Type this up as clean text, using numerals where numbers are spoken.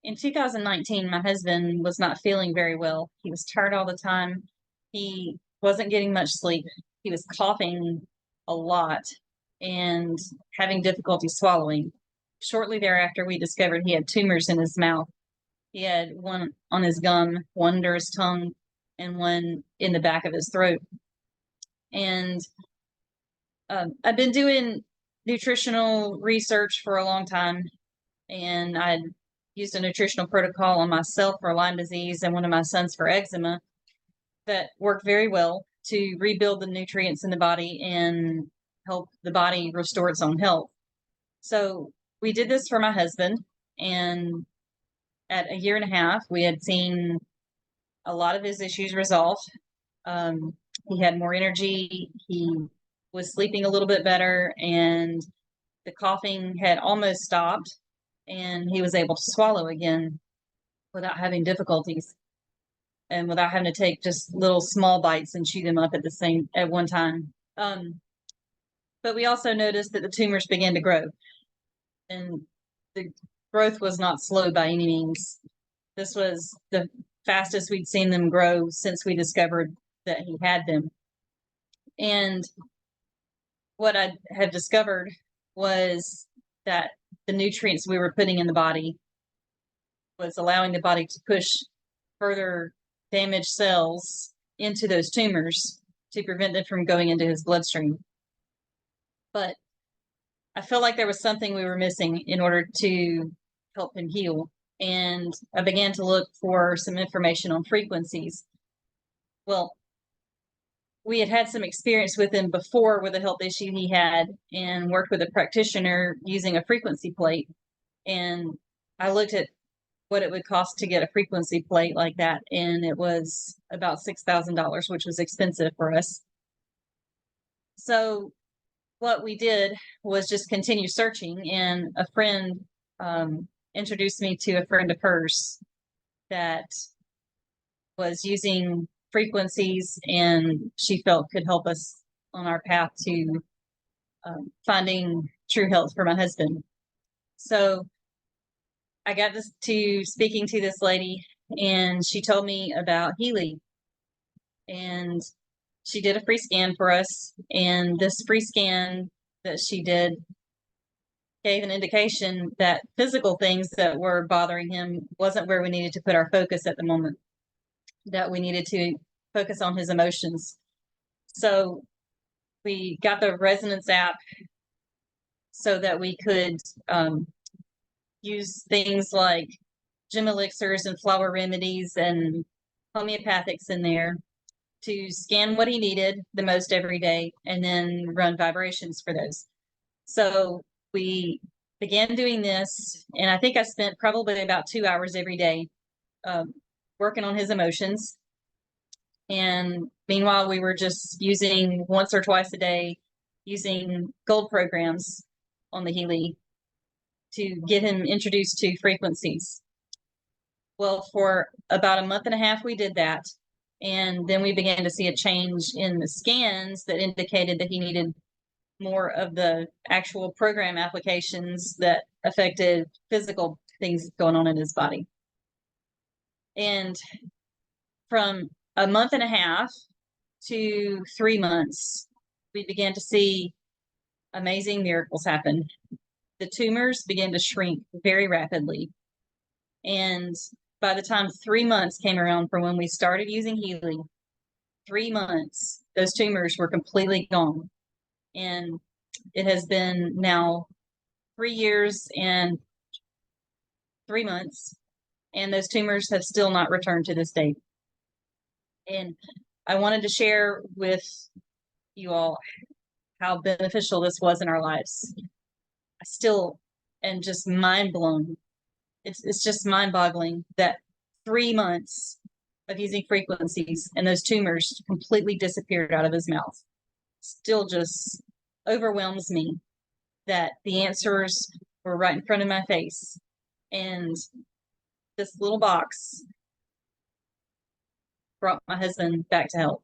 In 2019, my husband was not feeling very well. He was tired all the time. He wasn't getting much sleep. He was coughing a lot and having difficulty swallowing. Shortly thereafter, we discovered he had tumors in his mouth. He had one on his gum, one under his tongue, and one in the back of his throat. And I've been doing nutritional research for a long time, and I used a nutritional protocol on myself for Lyme disease and one of my sons for eczema that worked very well to rebuild the nutrients in the body and help the body restore its own health. So we did this for my husband, and at a year and a half, we had seen a lot of his issues resolved. He had more energy. He was sleeping a little bit better, and the coughing had almost stopped, and he was able to swallow again without having difficulties and without having to take just little small bites and chew them up at one time. But we also noticed that the tumors began to grow, and the growth was not slow by any means. This was the fastest we'd seen them grow since we discovered that he had them. And what I had discovered was that the nutrients we were putting in the body was allowing the body to push further damaged cells into those tumors to prevent them from going into his bloodstream. But I felt like there was something we were missing in order to help him heal. And I began to look for some information on frequencies. Well, we had some experience with him before with a health issue he had, and worked with a practitioner using a frequency plate. And I looked at what it would cost to get a frequency plate like that, and it was about $6,000, which was expensive for us. So what we did was just continue searching, and a friend introduced me to a friend of hers that was using frequencies, and she felt could help us on our path to finding true health for my husband. So I got to speaking to this lady, and she told me about Healy, and she did a free scan for us. And this free scan that she did gave an indication that physical things that were bothering him wasn't where we needed to put our focus at the moment, that we needed to focus on his emotions. So we got the resonance app so that we could use things like gem elixirs and flower remedies and homeopathics in there to scan what he needed the most every day, and then run vibrations for those. So we began doing this, and I think I spent probably about 2 hours every day working on his emotions. And meanwhile, we were just using once or twice a day, using gold programs on the Healy to get him introduced to frequencies. Well, for about a month and a half, we did that. And then we began to see a change in the scans that indicated that he needed more of the actual program applications that affected physical things going on in his body. And from a month and a half to 3 months, we began to see amazing miracles happen. The tumors began to shrink very rapidly. And by the time 3 months came around from when we started using Healy, 3 months, those tumors were completely gone. And it has been now 3 years and 3 months, and those tumors have still not returned to this date. And I wanted to share with you all how beneficial this was in our lives. I still am just mind blown. It's just mind boggling that 3 months of using frequencies and those tumors completely disappeared out of his mouth. Still just overwhelms me that the answers were right in front of my face. And this little box brought my husband back to health.